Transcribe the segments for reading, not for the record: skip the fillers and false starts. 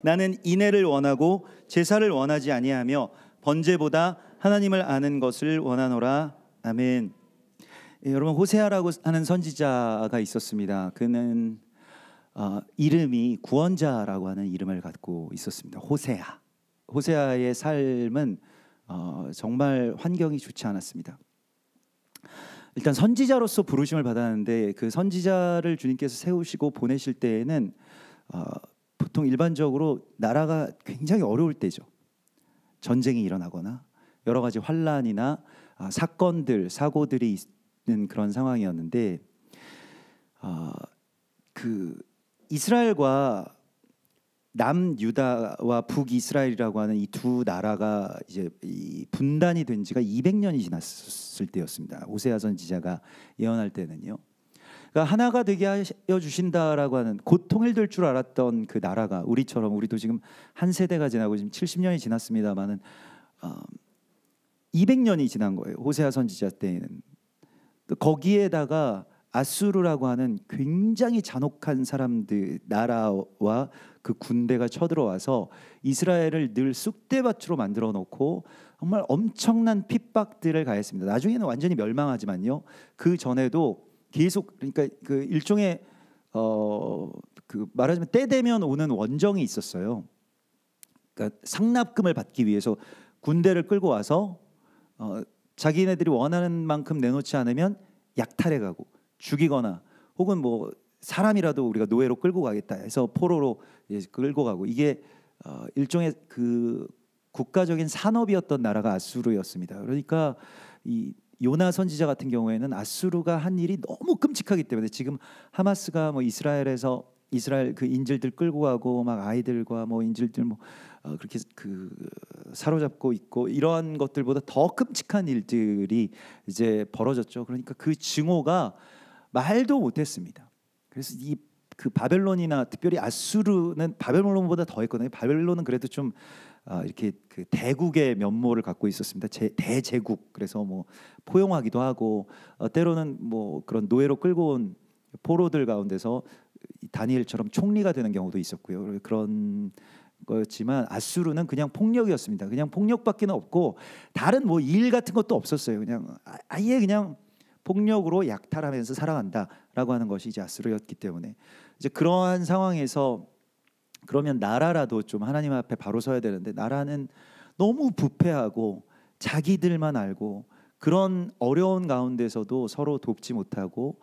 나는 인애를 원하고 제사를 원하지 아니하며 번제보다 하나님을 아는 것을 원하노라. 아멘. 여러분, 호세아라고 하는 선지자가 있었습니다. 그는 이름이 구원자라고 하는 이름을 갖고 있었습니다. 호세아의 삶은 정말 환경이 좋지 않았습니다. 일단 선지자로서 부르심을 받았는데 그 선지자를 주님께서 세우시고 보내실 때에는 보통 일반적으로 나라가 굉장히 어려울 때죠. 전쟁이 일어나거나 여러 가지 환란이나 사건들, 사고들이 있는 그런 상황이었는데 그 이스라엘과 남유다와 북이스라엘이라고 하는 이 두 나라가 이제 이 분단이 된 지가 200년이 지났을 때였습니다. 호세아 선지자가 예언할 때는요. 그러니까 하나가 되게 하여 주신다라고 하는 곧 통일될 줄 알았던 그 나라가 우리도 지금 한 세대가 지나고 지금 70년이 지났습니다만은 200년이 지난 거예요. 호세아 선지자 때에는. 거기에다가 아수르라고 하는 굉장히 잔혹한 사람들 나라와 그 군대가 쳐들어와서 이스라엘을 늘 쑥대밭으로 만들어 놓고 정말 엄청난 핍박들을 가했습니다. 나중에는 완전히 멸망하지만요. 그 전에도 계속, 그러니까 그 일종의 그 말하자면 때 되면 오는 원정이 있었어요. 그러니까 상납금을 받기 위해서 군대를 끌고 와서 자기네들이 원하는 만큼 내놓지 않으면 약탈해 가고 죽이거나 혹은 뭐 사람이라도 우리가 노예로 끌고 가겠다 해서 포로로 끌고 가고, 이게 일종의 그 국가적인 산업이었던 나라가 아수르였습니다. 그러니까 이 요나 선지자 같은 경우에는 아수르가 한 일이 너무 끔찍하기 때문에 지금 하마스가 뭐 이스라엘 그 인질들 끌고 가고 막 아이들과 뭐 인질들 그렇게 그 사로잡고 있고 이러한 것들보다 더 끔찍한 일들이 이제 벌어졌죠. 그러니까 그 증오가 말도 못했습니다. 그래서 이 그 바벨론이나 특별히 아수르는 바벨론보다 더 했거든요. 바벨론은 그래도 좀 이렇게 그 대국의 면모를 갖고 있었습니다. 대제국. 그래서 뭐 포용하기도 하고 때로는 뭐 그런 노예로 끌고 온 포로들 가운데서 다니엘처럼 총리가 되는 경우도 있었고요. 그런 거였지만 아수르는 그냥 폭력이었습니다. 그냥 폭력밖에 없고 다른 뭐 일 같은 것도 없었어요. 그냥 아예 그냥 폭력으로 약탈하면서 살아간다라고 하는 것이 이제 아수르였기 때문에 이제 그러한 상황에서 그러면 나라라도 좀 하나님 앞에 바로 서야 되는데 나라는 너무 부패하고 자기들만 알고 그런 어려운 가운데서도 서로 돕지 못하고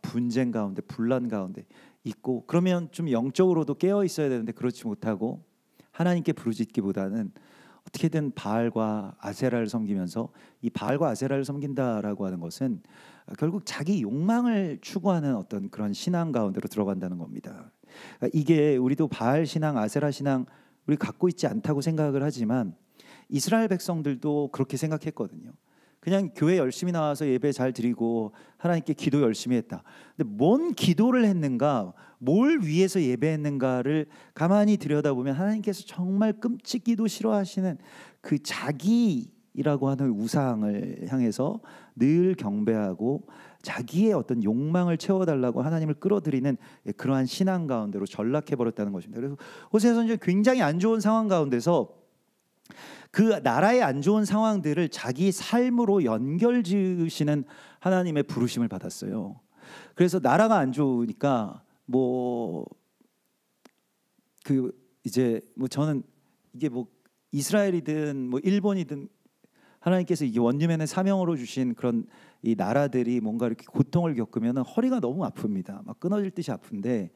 분쟁 가운데 분란 가운데 있고, 그러면 좀 영적으로도 깨어 있어야 되는데 그렇지 못하고 하나님께 부르짖기보다는 어떻게든 바알과 아세라를 섬기면서, 이 바알과 아세라를 섬긴다라고 하는 것은 결국 자기 욕망을 추구하는 어떤 그런 신앙 가운데로 들어간다는 겁니다. 이게 우리도 바알 신앙, 아세라 신앙 우리 갖고 있지 않다고 생각을 하지만 이스라엘 백성들도 그렇게 생각했거든요. 그냥 교회 열심히 나와서 예배 잘 드리고 하나님께 기도 열심히 했다. 근데 뭔 기도를 했는가, 뭘 위해서 예배했는가를 가만히 들여다보면 하나님께서 정말 끔찍이도 싫어하시는 그 자기라고 하는 우상을 향해서 늘 경배하고 자기의 어떤 욕망을 채워달라고 하나님을 끌어들이는 그러한 신앙 가운데로 전락해버렸다는 것입니다. 그래서 호세아 선지자는 굉장히 안 좋은 상황 가운데서 그 나라의 안 좋은 상황들을 자기 삶으로 연결지으시는 하나님의 부르심을 받았어요. 그래서 나라가 안 좋으니까 이제 저는 이게 이스라엘이든 일본이든 하나님께서 이게 원리맨의 사명으로 주신 그런 이 나라들이 뭔가 이렇게 고통을 겪으면 허리가 너무 아픕니다. 막 끊어질 듯이 아픈데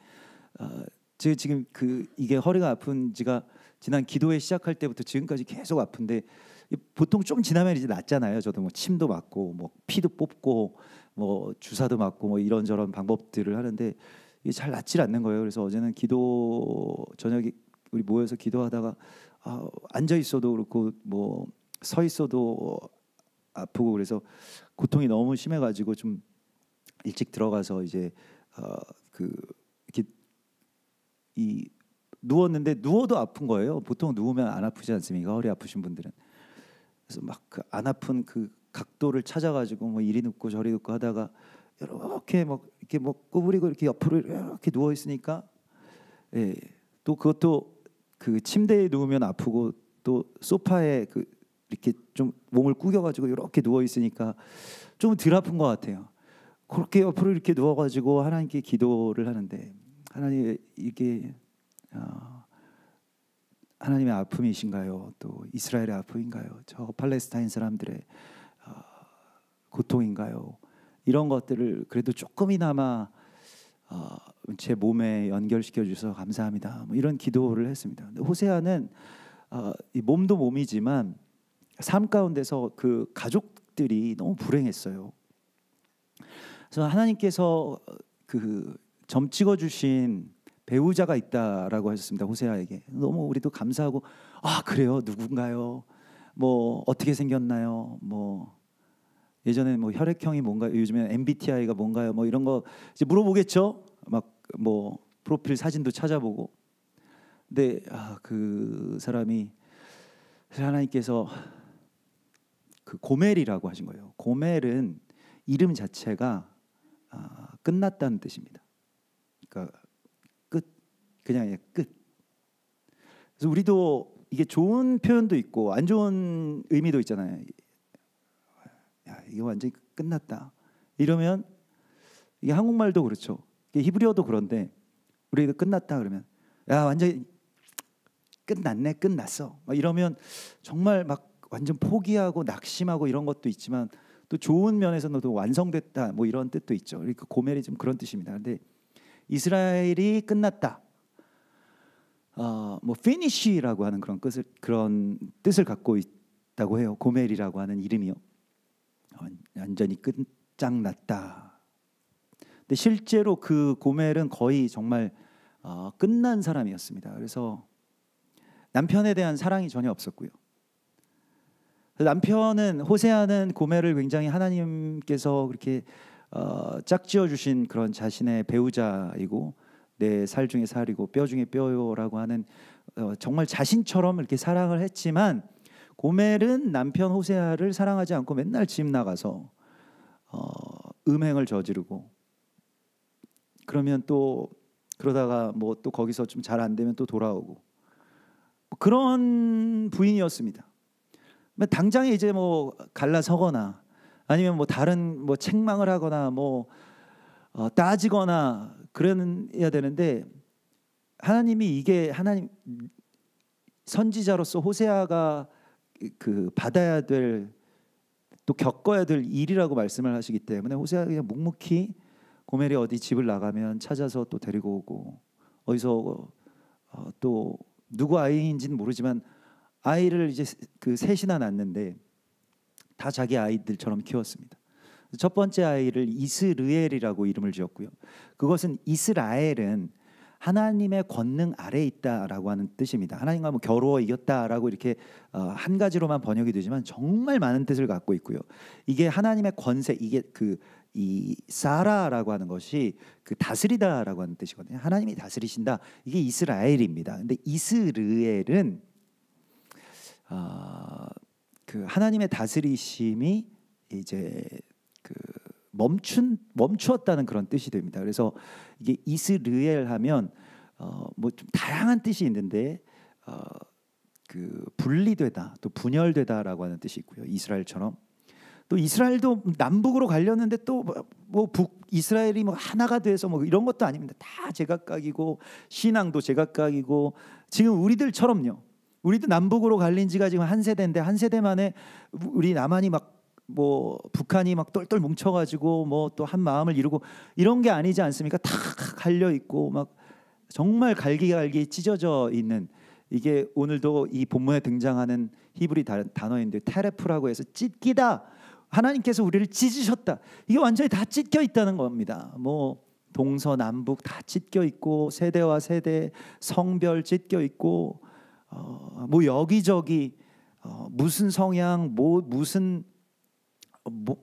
제가 지금 이게 허리가 아픈 지가 지난 기도회 시작할 때부터 지금까지 계속 아픈데, 보통 좀 지나면 이제 낫잖아요. 저도 침도 맞고 피도 뽑고 주사도 맞고 이런저런 방법들을 하는데 이게 잘 낫질 않는 거예요. 그래서 어제는 저녁에 우리 모여서 기도하다가 앉아 있어도 그렇고 서 있어도 아프고, 그래서 고통이 너무 심해가지고 좀 일찍 들어가서 이제 이렇게 누웠는데 누워도 아픈 거예요. 보통 누우면 안 아프지 않습니까? 허리 아프신 분들은. 그래서 안 아픈 그 각도를 찾아가지고 이리 눕고 저리 눕고 하다가 이렇게 구부리고 이렇게 옆으로 이렇게 누워 있으니까 또 그것도 그 침대에 누우면 아프고 또 소파에 그 이렇게 좀 몸을 구겨가지고 이렇게 누워 있으니까 좀 덜 아픈 것 같아요. 그렇게 옆으로 이렇게 누워가지고 하나님께 기도를 하는데 하나님 이게 하나님의 아픔이신가요? 또 이스라엘의 아픔인가요? 저 팔레스타인 사람들의 고통인가요? 이런 것들을 그래도 조금이나마 제 몸에 연결시켜 주셔서 감사합니다. 뭐 이런 기도를 했습니다. 근데 호세아는 이 몸도 몸이지만 삶 가운데서 그 가족들이 너무 불행했어요. 그래서 하나님께서 그 점 찍어 주신 배우자가 있다라고 하셨습니다. 호세아에게. 너무 우리도 감사하고 그래요? 누군가요? 뭐 어떻게 생겼나요? 뭐 예전에 뭐 혈액형이 뭔가요? 요즘에 MBTI가 뭔가요? 뭐 이런 거 이제 물어보겠죠. 막 뭐 프로필 사진도 찾아보고. 근데 그 사람이 하나님께서 그 고멜이라고 하신 거예요. 고멜은 이름 자체가 끝났다는 뜻입니다. 그러니까 끝, 그냥 끝. 그래서 우리도 이게 좋은 표현도 있고 안 좋은 의미도 있잖아요. 야, 이거 완전히 끝났다. 이러면 이게 한국말도 그렇죠. 이게 히브리어도 그런데 우리가 끝났다 그러면 야 완전히 끝났네, 끝났어. 막 이러면 정말 막 완전 포기하고 낙심하고 이런 것도 있지만 또 좋은 면에서는 또 완성됐다 뭐 이런 뜻도 있죠. 그러니까 고멜이 좀 그런 뜻입니다. 근데 이스라엘이 끝났다. 뭐 finish라고 하는 그런 뜻을 갖고 있다고 해요. 고멜이라고 하는 이름이요. 완전히 끝장났다. 근데 실제로 그 고멜은 거의 정말 끝난 사람이었습니다. 그래서 남편에 대한 사랑이 전혀 없었고요. 남편은 호세아는 고멜을 굉장히 하나님께서 그렇게 짝지어 주신 그런 자신의 배우자이고 내 살 중에 살이고 뼈 중에 뼈요라고 하는 정말 자신처럼 이렇게 사랑을 했지만 고멜은 남편 호세아를 사랑하지 않고 맨날 집 나가서 음행을 저지르고 그러면 또 그러다가 뭐 또 거기서 좀 잘 안 되면 또 돌아오고 그런 부인이었습니다. 당장에 이제 뭐 갈라서거나 아니면 뭐 다른 뭐 책망을 하거나 뭐 따지거나 그래야 되는데 하나님이 이게 하나님 선지자로서 호세아가 그 받아야 될 또 겪어야 될 일이라고 말씀을 하시기 때문에 호세아가 그냥 묵묵히 고멜이 어디 집을 나가면 찾아서 또 데리고 오고 어디서 또 누구 아이인지는 모르지만 아이를 이제 그 셋이나 낳는데 다 자기 아이들처럼 키웠습니다. 첫 번째 아이를 이스르엘이라고 이름을 지었고요. 그것은 이스라엘은 하나님의 권능 아래에 있다라고 하는 뜻입니다. 하나님과 뭐 겨루어 이겼다라고 이렇게 한 가지로만 번역이 되지만 정말 많은 뜻을 갖고 있고요. 이게 하나님의 권세, 이게 이 사라라고 하는 것이 그 다스리다라고 하는 뜻이거든요. 하나님이 다스리신다. 이게 이스라엘입니다. 근데 이스르엘은 그 하나님의 다스리심이 이제 그 멈추었다는 그런 뜻이 됩니다. 그래서 이게 이스르엘 하면 뭐 좀 다양한 뜻이 있는데 그 분리되다 또 분열되다라고 하는 뜻이 있고요. 이스라엘처럼 또 이스라엘도 남북으로 갈렸는데 또 뭐 북이스라엘이 뭐 하나가 돼서 뭐 이런 것도 아닙니다. 다 제각각이고 신앙도 제각각이고 지금 우리들처럼요. 우리도 남북으로 갈린 지가 지금 한 세대인데 한 세대 만에 우리 남한이 막 뭐 북한이 막 똘똘 뭉쳐가지고 뭐 또 한 마음을 이루고 이런 게 아니지 않습니까? 다 갈려 있고 막 정말 갈기갈기 찢어져 있는 이게 오늘도 이 본문에 등장하는 히브리 단어인데 테레프라고 해서 찢기다. 하나님께서 우리를 찢으셨다. 이게 완전히 다 찢겨 있다는 겁니다. 뭐 동서남북 다 찢겨 있고 세대와 세대 성별 찢겨 있고 뭐 여기저기 무슨 성향 무슨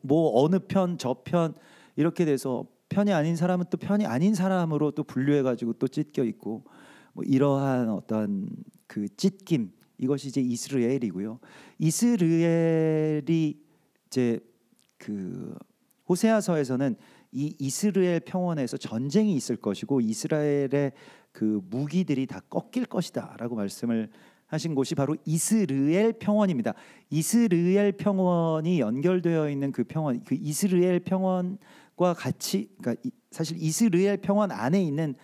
뭐 어느 편 저 편 이렇게 돼서 편이 아닌 사람은 또 편이 아닌 사람으로 또 분류해 가지고 또 찢겨 있고 뭐 이러한 어떤 그 찢김 이것이 이제 이스라엘이고요. 이스라엘이 이제 그 호세아서에서는 이 이스라엘 평원에서 전쟁이 있을 것이고 이스라엘의 그 무기들이 다 꺾일 것이다라고 말씀을 하신 곳이 바로 이스르엘 평원입니다. 이스르엘 평원이 연결되어 있는 그 평원, 그 이스르엘 평원과 같이, 그러니까 사실 이스르엘 평원 안에 있는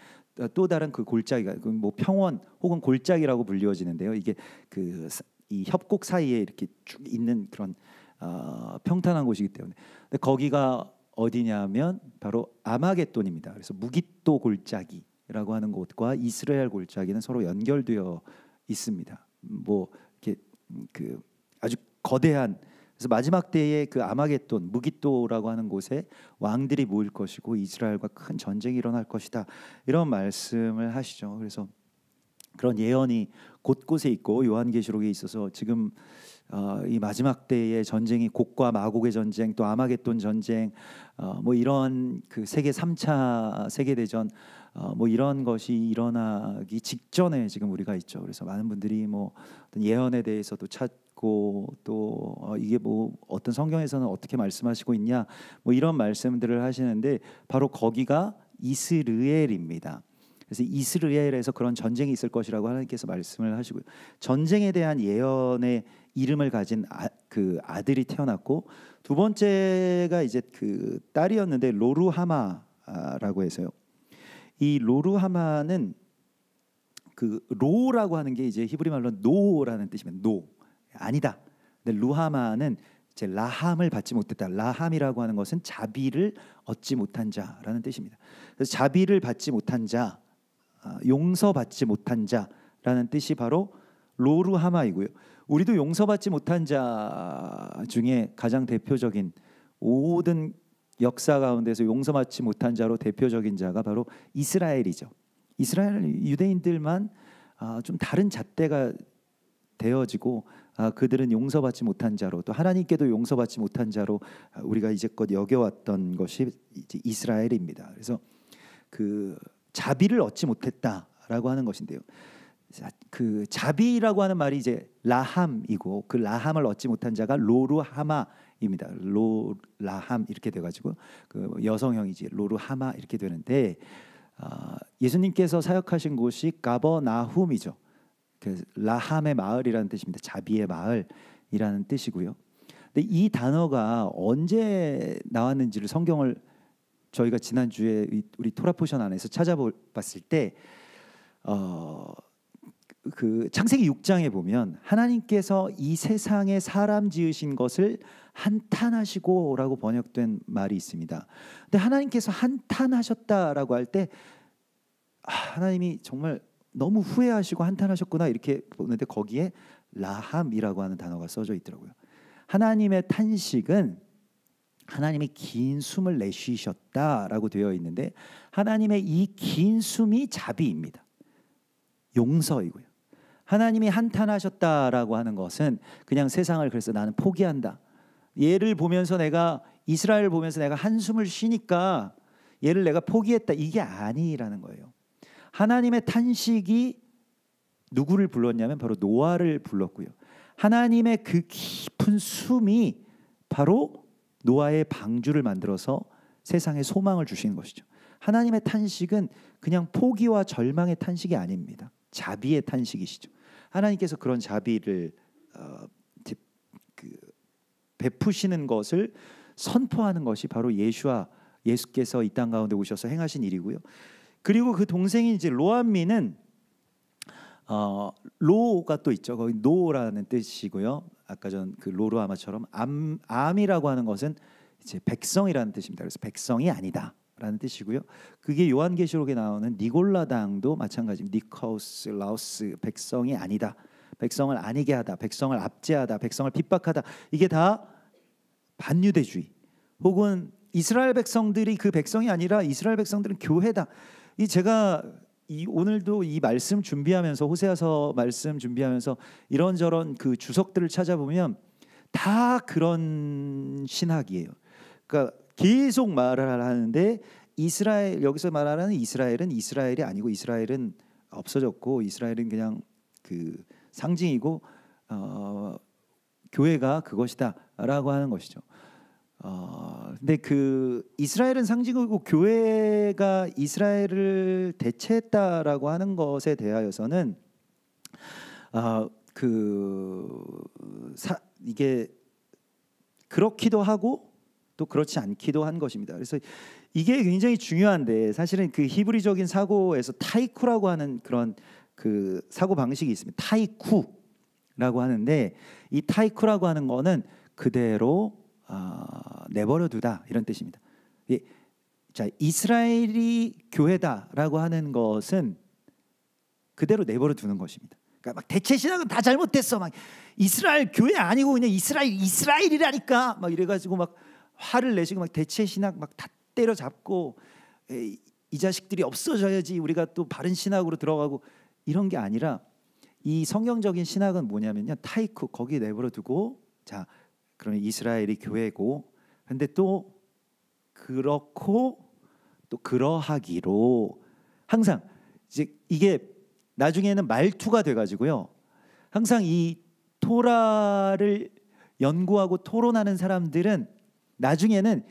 또 다른 그 골짜기가 뭐 평원 혹은 골짜기라고 불리워지는데요. 이게 이 협곡 사이에 이렇게 쭉 있는 그런 평탄한 곳이기 때문에. 근데 거기가 어디냐면 바로 아마겟돈입니다. 그래서 무깃도 골짜기라고 하는 곳과 이스라엘 골짜기는 서로 연결되어 있습니다. 뭐 이렇게 그 아주 거대한, 그래서 마지막 때에 그 아마겟돈 무깃도라고 하는 곳에 왕들이 모일 것이고 이스라엘과 큰 전쟁이 일어날 것이다, 이런 말씀을 하시죠. 그래서 그런 예언이 곳곳에 있고 요한계시록에 있어서 지금 이 마지막 때의 전쟁이 곡과 마곡의 전쟁, 또 아마겟돈 전쟁, 뭐 이런 그 세계 3차 세계대전, 뭐 이런 것이 일어나기 직전에 지금 우리가 있죠. 그래서 많은 분들이 뭐 어떤 예언에 대해서도 찾고 또 이게 뭐 어떤 성경에서는 어떻게 말씀하시고 있냐, 뭐 이런 말씀들을 하시는데 바로 거기가 이스르엘입니다. 그래서 이스라엘에서 그런 전쟁이 있을 것이라고 하나님께서 말씀을 하시고요. 전쟁에 대한 예언의 이름을 가진 그 아들이 태어났고, 두 번째가 이제 그 딸이었는데 로루하마라고 해서요. 이 로루하마는 그 로라고 하는 게 이제 히브리 말로 노라는 뜻이면 노, 아니다. 근데 루하마는 이제 라함을 받지 못했다. 라함이라고 하는 것은 자비를 얻지 못한 자라는 뜻입니다. 그래서 자비를 받지 못한 자, 용서받지 못한 자라는 뜻이 바로 로루하마이고요. 우리도 용서받지 못한 자 중에 가장 대표적인, 모든 역사 가운데서 용서받지 못한 자로 대표적인 자가 바로 이스라엘이죠. 이스라엘 유대인들만 좀 다른 잣대가 되어지고 그들은 용서받지 못한 자로, 또 하나님께도 용서받지 못한 자로 우리가 이제껏 여겨왔던 것이 이제 이스라엘입니다. 그래서 그 자비를 얻지 못했다라고 하는 것인데요. 그 자비라고 하는 말이 이제 라함이고, 그 라함을 얻지 못한 자가 로루하마입니다. 로라함 이렇게 돼가지고 그 여성형이지 로루하마 이렇게 되는데, 예수님께서 사역하신 곳이 가버나훔이죠. 그 라함의 마을이라는 뜻입니다. 자비의 마을이라는 뜻이고요. 근데 이 단어가 언제 나왔는지를 성경을 저희가 지난주에 우리 토라 포션 안에서 찾아봤을 때 그 창세기 6장에 보면 하나님께서 이 세상에 사람 지으신 것을 한탄하시고라고 번역된 말이 있습니다. 근데 하나님께서 한탄하셨다라고 할 때 하나님이 정말 너무 후회하시고 한탄하셨구나 이렇게 보는데, 거기에 라함이라고 하는 단어가 써져 있더라고요. 하나님의 탄식은 하나님이 긴 숨을 내쉬셨다라고 되어 있는데, 하나님의 이 긴 숨이 자비입니다. 용서이고요. 하나님이 한탄하셨다라고 하는 것은 그냥 세상을 그래서 나는 포기한다, 얘를 보면서 내가 이스라엘을 보면서 내가 한숨을 쉬니까 얘를 내가 포기했다, 이게 아니라는 거예요. 하나님의 탄식이 누구를 불렀냐면 바로 노아를 불렀고요. 하나님의 그 깊은 숨이 바로 노아의 방주를 만들어서 세상에 소망을 주시는 것이죠. 하나님의 탄식은 그냥 포기와 절망의 탄식이 아닙니다. 자비의 탄식이시죠. 하나님께서 그런 자비를 베푸시는 것을 선포하는 것이 바로 예수께서 이 땅 가운데 오셔서 행하신 일이고요. 그리고 그 동생인 이제 로암미는 로가 또 있죠. 거기 노라는 뜻이고요. 아까 전 그 로루하마처럼 암이라고 하는 것은 이제 백성이라는 뜻입니다. 그래서 백성이 아니다라는 뜻이고요. 그게 요한계시록에 나오는 니골라당도 마찬가지입니다. 니코스, 라오스, 백성이 아니다, 백성을 아니게 하다, 백성을 압제하다, 백성을 핍박하다, 이게 다 반유대주의, 혹은 이스라엘 백성들이 그 백성이 아니라 이스라엘 백성들은 교회다. 제가 오늘도 이 말씀 준비하면서, 호세아서 말씀 준비하면서 이런저런 그 주석들을 찾아보면 다 그런 신학이에요. 그러니까 계속 말을 하는데, 이스라엘, 여기서 말하는 이스라엘은 이스라엘이 아니고, 이스라엘은 없어졌고, 이스라엘은 그냥 그 상징이고 교회가 그것이다라고 하는 것이죠. 근데 그 이스라엘은 상징이고 교회가 이스라엘을 대체했다라고 하는 것에 대하여서는 이게 그렇기도 하고 또 그렇지 않기도 한 것입니다. 그래서 이게 굉장히 중요한데 사실은 그 히브리적인 사고에서 타이쿠라고 하는 그런 그 사고 방식이 있습니다. 타이쿠라고 하는데 이 타이쿠라고 하는 거는 그대로 내버려 두다 이런 뜻입니다. 자, 이스라엘이 교회다라고 하는 것은 그대로 내버려 두는 것입니다. 그러니까 막 대체 신학은 다 잘못됐어. 막 이스라엘 교회 아니고 그냥 이스라엘이라니까 막 이래가지고 막 화를 내시고 막 대체 신학 막 다 때려잡고 이 자식들이 없어져야지 우리가 또 바른 신학으로 들어가고 이런 게 아니라 이 성경적인 신학은 뭐냐면요, 타이쿠 거기에 내버려 두고 자 그러면 이스라엘이 교회고 근데 또 그렇고 또 그러하기로 항상 이제 이게 나중에는 말투가 돼가지고요. 항상 이 토라를 연구하고 토론하는 사람들은 나중에는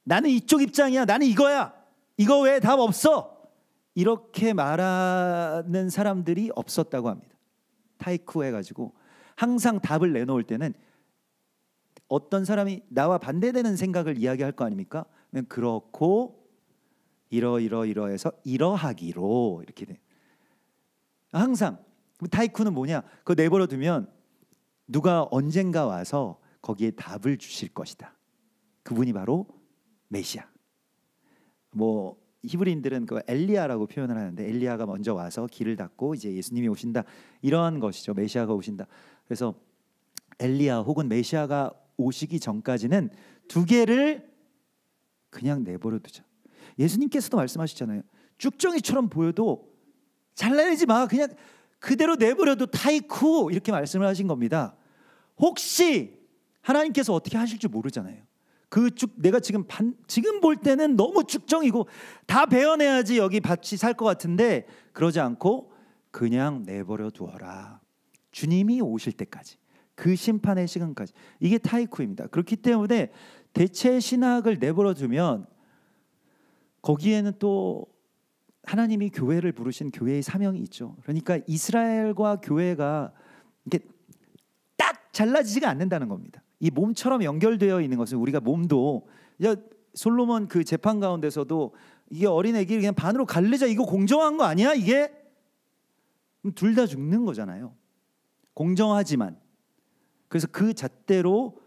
나는 이쪽 입장이야. 나는 이거야. 이거 외에 답 없어. 이렇게 말하는 사람들이 없었다고 합니다. 타이쿠 해가지고 항상 답을 내놓을 때는 어떤 사람이 나와 반대되는 생각을 이야기할 거 아닙니까? 그렇고 이러해서 이러하기로 이렇게 돼. 항상 타이쿠는 뭐냐? 그거 내버려 두면 누가 언젠가 와서 거기에 답을 주실 것이다. 그분이 바로 메시아. 뭐 히브리인들은 그 엘리야라고 표현을 하는데 엘리야가 먼저 와서 길을 닫고 이제 예수님이 오신다 이런 것이죠. 메시아가 오신다. 그래서 엘리야 혹은 메시아가 오시기 전까지는 두 개를 그냥 내버려 두자. 예수님께서도 말씀하셨잖아요. 쭉정이처럼 보여도 잘라내지 마. 그냥 그대로 내버려도 타이쿠 이렇게 말씀을 하신 겁니다. 혹시 하나님께서 어떻게 하실 줄 모르잖아요. 내가 지금 볼 때는 너무 쭉정이고 다 베어내야지 여기 밭이 살 것 같은데 그러지 않고 그냥 내버려 두어라. 주님이 오실 때까지 그 심판의 시간까지 이게 타이쿠입니다. 그렇기 때문에 대체 신학을 내버려 두면 거기에는 또 하나님이 교회를 부르신 교회의 사명이 있죠. 그러니까 이스라엘과 교회가 이렇게 딱 잘라지지가 않는다는 겁니다. 이 몸처럼 연결되어 있는 것은 우리가 몸도 솔로몬 그 재판 가운데서도 이게 어린 애기를 그냥 반으로 갈르자 이거 공정한 거 아니야? 이게 둘 다 죽는 거잖아요. 공정하지만 그래서 그 잣대로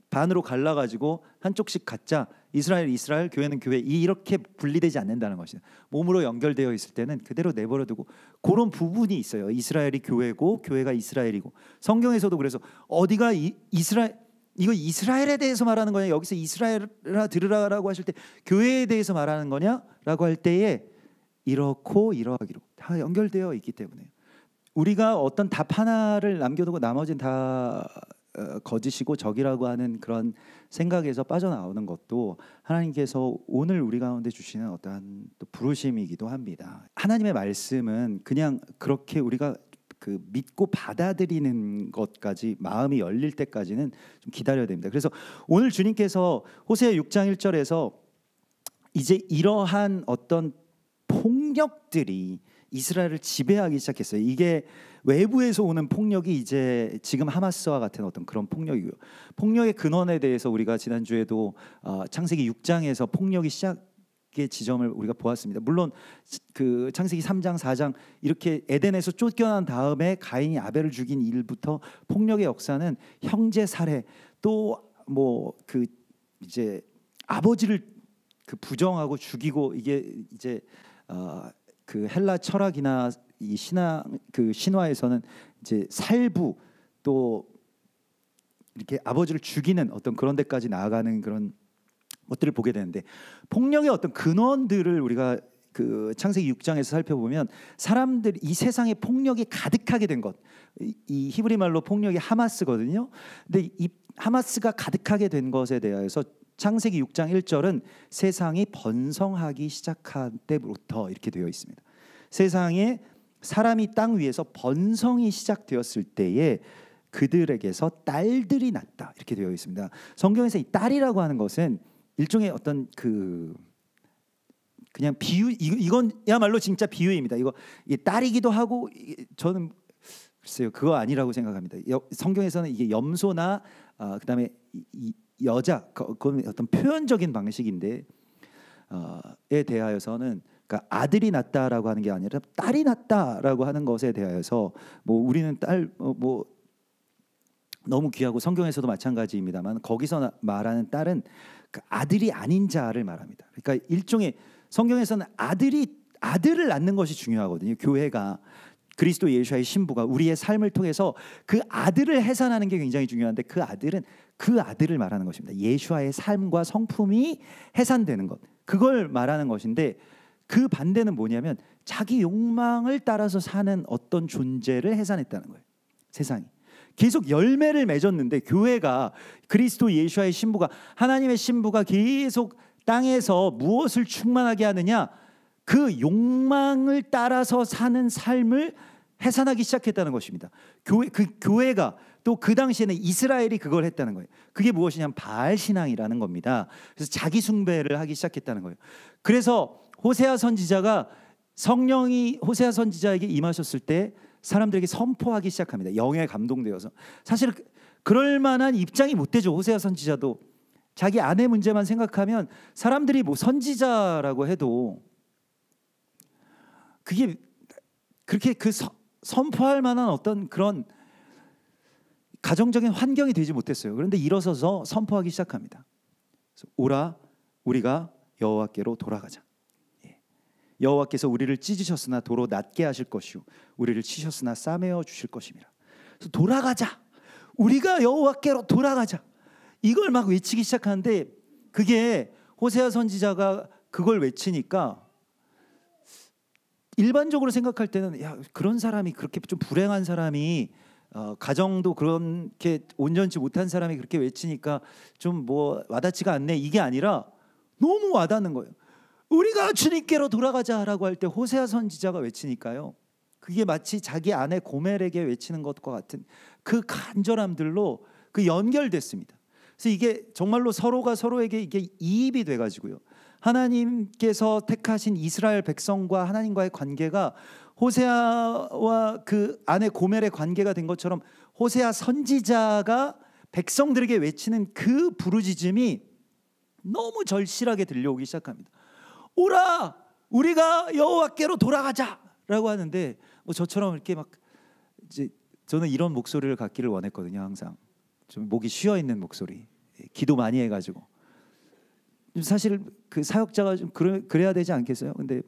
반으로 갈라가지고 한쪽씩 갖자. 이스라엘, 교회는 교회 이렇게 분리되지 않는다는 것이죠. 몸으로 연결되어 있을 때는 그대로 내버려두고 그런 부분이 있어요. 이스라엘이 교회고 교회가 이스라엘이고 성경에서도 그래서 어디가 이거 이스라엘에 대해서 말하는 거냐 여기서 이스라엘아 들으라라고 하실 때 교회에 대해서 말하는 거냐라고 할 때에 이렇고 이러하기로 다 연결되어 있기 때문에 우리가 어떤 답 하나를 남겨두고 나머지는 다 거짓이고 적이라고 하는 그런 생각에서 빠져나오는 것도 하나님께서 오늘 우리 가운데 주시는 어떠한 또 부르심이기도 합니다. 하나님의 말씀은 그냥 그렇게 우리가 그 믿고 받아들이는 것까지 마음이 열릴 때까지는 좀 기다려야 됩니다. 그래서 오늘 주님께서 호세아 6장 1절에서 이제 이러한 어떤 폭력들이 이스라엘을 지배하기 시작했어요. 이게 외부에서 오는 폭력이 이제 지금 하마스와 같은 어떤 그런 폭력이고요. 폭력의 근원에 대해서 우리가 지난주에도 창세기 6장에서 폭력이 시작의 지점을 우리가 보았습니다. 물론 그 창세기 3장 4장 이렇게 에덴에서 쫓겨난 다음에 가인이 아벨을 죽인 일부터 폭력의 역사는 형제 살해 또 뭐 그 이제 아버지를 그 부정하고 죽이고 이게 이제 그 헬라 철학이나 이 신화에서는 이제 살부 또 이렇게 아버지를 죽이는 어떤 그런 데까지 나아가는 그런 것들을 보게 되는데 폭력의 어떤 근원들을 우리가 그 창세기 6장에서 살펴보면 사람들 이 세상에 폭력이 가득하게 된 것, 이 히브리 말로 폭력이 하마스거든요. 근데 이 하마스가 가득하게 된 것에 대해서 창세기 6장 1절은 세상이 번성하기 시작한 때부터 이렇게 되어 있습니다. 세상에 사람이 땅 위에서 번성이 시작되었을 때에 그들에게서 딸들이 났다 이렇게 되어 있습니다. 성경에서 이 딸이라고 하는 것은 일종의 어떤 그냥 비유, 이건야말로 진짜 비유입니다. 이게 딸이기도 하고 저는 글쎄요 그거 아니라고 생각합니다. 성경에서는 이게 염소나 그다음에 이 여자 그건 어떤 표현적인 방식인데 에 대하여서는 그러니까 아들이 낳다라고 하는 게 아니라 딸이 낳다라고 하는 것에 대하여서 뭐 우리는 딸 뭐 너무 귀하고 성경에서도 마찬가지입니다만 거기서 말하는 딸은 그 아들이 아닌 자를 말합니다. 그러니까 일종의 성경에서는 아들을 낳는 것이 중요하거든요. 교회가 그리스도 예수의 신부가 우리의 삶을 통해서 그 아들을 해산하는 게 굉장히 중요한데 그 아들은 그 아들을 말하는 것입니다. 예수와의 삶과 성품이 해산되는 것 그걸 말하는 것인데 그 반대는 뭐냐면 자기 욕망을 따라서 사는 어떤 존재를 해산했다는 거예요. 세상이 계속 열매를 맺었는데 교회가 그리스도 예수와의 신부가 하나님의 신부가 계속 땅에서 무엇을 충만하게 하느냐 그 욕망을 따라서 사는 삶을 해산하기 시작했다는 것입니다. 교회가 또 그 당시에는 이스라엘이 그걸 했다는 거예요. 그게 무엇이냐면 바알 신앙이라는 겁니다. 그래서 자기 숭배를 하기 시작했다는 거예요. 그래서 호세아 선지자가 성령이 호세아 선지자에게 임하셨을 때 사람들에게 선포하기 시작합니다. 영에 감동되어서 사실 그럴 만한 입장이 못 되죠. 호세아 선지자도 자기 아내 문제만 생각하면 사람들이 뭐 선지자라고 해도 그게 그렇게 선포할 만한 어떤 그런 가정적인 환경이 되지 못했어요. 그런데 일어서서 선포하기 시작합니다. 오라 우리가 여호와께로 돌아가자. 여호와께서 우리를 찢으셨으나 도로 낮게 하실 것이요 우리를 치셨으나 싸매어 주실 것입니다. 그래서 돌아가자. 우리가 여호와께로 돌아가자. 이걸 막 외치기 시작하는데 그게 호세아 선지자가 그걸 외치니까 일반적으로 생각할 때는 야 그런 사람이 그렇게 좀 불행한 사람이 가정도 그렇게 온전치 못한 사람이 그렇게 외치니까 좀 뭐 와닿지가 않네 이게 아니라 너무 와닿는 거예요. 우리가 주님께로 돌아가자라고 할 때 호세아 선지자가 외치니까요. 그게 마치 자기 아내 고멜에게 외치는 것과 같은 그 간절함들로 그 연결됐습니다. 그래서 이게 정말로 서로가 서로에게 이게 이입이 돼가지고요. 하나님께서 택하신 이스라엘 백성과 하나님과의 관계가 호세아와 그 아내 고멜의 관계가 된 것처럼 호세아 선지자가 백성들에게 외치는 그 부르짖음이 너무 절실하게 들려오기 시작합니다. 오라 우리가 여호와께로 돌아가자라고 하는데 뭐 저처럼 이렇게 막 이제 저는 이런 목소리를 갖기를 원했거든요. 항상 좀 목이 쉬어 있는 목소리, 기도 많이 해가지고 사실 그 사역자가 좀 그래야 되지 않겠어요? 근데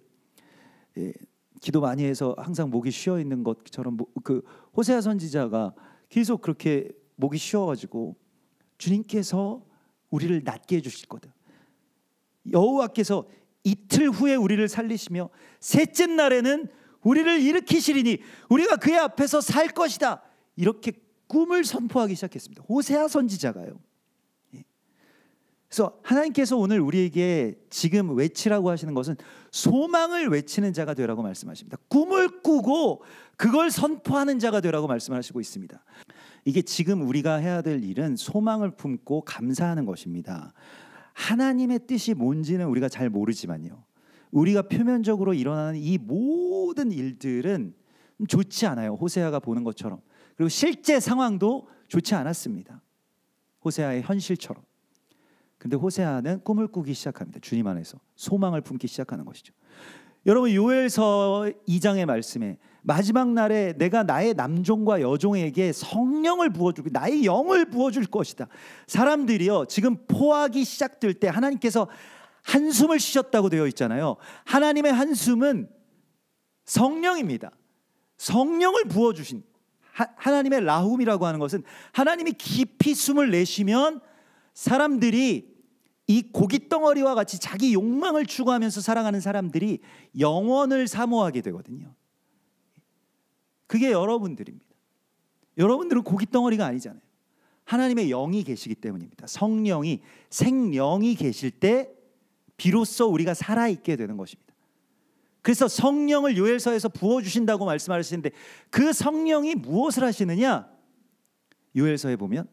기도 많이 해서 항상 목이 쉬어 있는 것처럼 그 호세아 선지자가 계속 그렇게 목이 쉬어가지고 주님께서 우리를 낫게 해주실 거다. 여호와께서 이틀 후에 우리를 살리시며 셋째 날에는 우리를 일으키시리니 우리가 그의 앞에서 살 것이다. 이렇게 꿈을 선포하기 시작했습니다. 호세아 선지자가요. 그래서 하나님께서 오늘 우리에게 지금 외치라고 하시는 것은 소망을 외치는 자가 되라고 말씀하십니다. 꿈을 꾸고 그걸 선포하는 자가 되라고 말씀하시고 있습니다. 이게 지금 우리가 해야 될 일은 소망을 품고 감사하는 것입니다. 하나님의 뜻이 뭔지는 우리가 잘 모르지만요. 우리가 표면적으로 일어나는 이 모든 일들은 좋지 않아요. 호세아가 보는 것처럼. 그리고 실제 상황도 좋지 않았습니다. 호세아의 현실처럼. 근데 호세아는 꿈을 꾸기 시작합니다. 주님 안에서 소망을 품기 시작하는 것이죠. 여러분 요엘서 2장의 말씀에 마지막 날에 내가 나의 남종과 여종에게 성령을 부어주고 나의 영을 부어줄 것이다. 사람들이요 지금 포악이 시작될 때 하나님께서 한숨을 쉬셨다고 되어 있잖아요. 하나님의 한숨은 성령입니다. 성령을 부어주신 하나님의 라훔이라고 하는 것은 하나님이 깊이 숨을 내쉬면 사람들이 이 고깃덩어리와 같이 자기 욕망을 추구하면서 살아가는 사람들이 영원을 사모하게 되거든요. 그게 여러분들입니다. 여러분들은 고깃덩어리가 아니잖아요. 하나님의 영이 계시기 때문입니다. 성령이 생령이 계실 때 비로소 우리가 살아있게 되는 것입니다. 그래서 성령을 요엘서에서 부어주신다고 말씀하시는데 그 성령이 무엇을 하시느냐? 요엘서에 보면